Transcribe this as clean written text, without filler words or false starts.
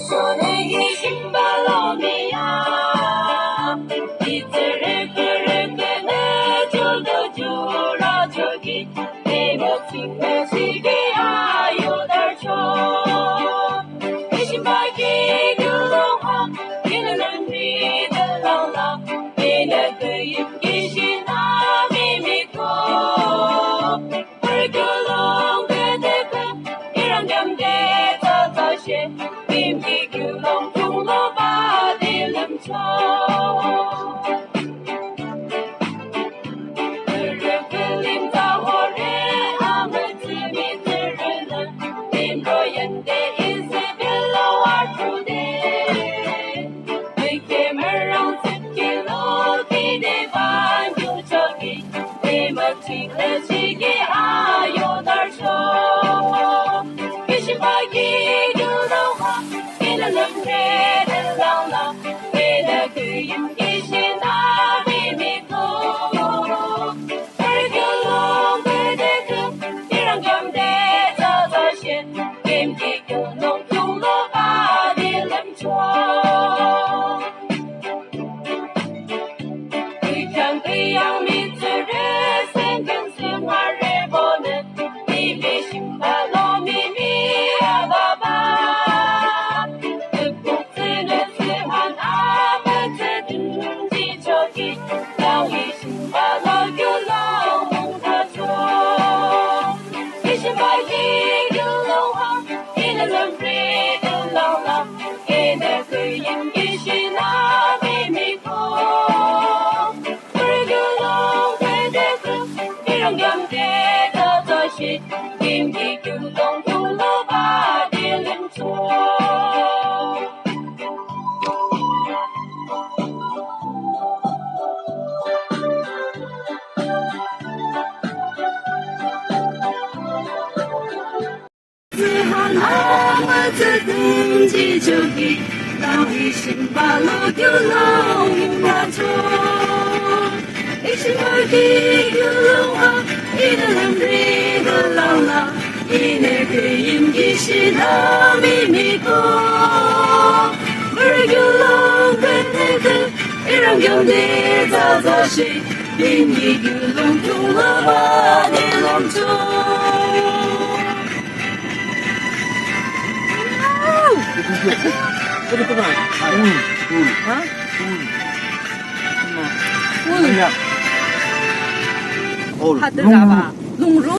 손에 힘 발로미야 이들을 그렇게 내줘도 줄어주기 내 멋진 매식이 아유 달초 내 신발기 글로와 이는 믿을라나 이는 그 임기신 남이 믿고 불교롱 그대그 이런 경계 저저시 임기규롱 통로 바딜름초 그림 자호래 아무쯤이 들르는 님로연대 인세빌로 와투대 위케머랑 스킬로 기대 반유적이 내 멋진 의식이 아요 달쇼 이신박이 유로화 이는 능래를 나오나 이는 그 임기신 나비 믿고 불교롱 그대그 이런 경대 저저신 임기교롱 통로 바딜름초 의향의양 밑줄을 생긴 생활을 보는 이미 신발로 미미하다봐 득복 드는 스한 아무트든지 저기 나위 신발로 귤롱 뭉쳐줘 이 신발이 귤롱화 이는 럼프리들러나 이는 그 임기신 나비 믿고 불교롱 그대그 이런 경계 저저시 임기규롱 통로 바딜름초 한 아무트든지 저기 나위 신발로 귤롱 뭉쳐줘 이 신발기 귤롱아 이는 리들라나 이내 그 임기신 남이 믿고 불귤롱 그대그 이런 경대 저저시 임기귤롱 통로바디 넘쳐 Itu tuh kan? Hah? Ul. Oh, Hạt từ gà bà. Lùng rú.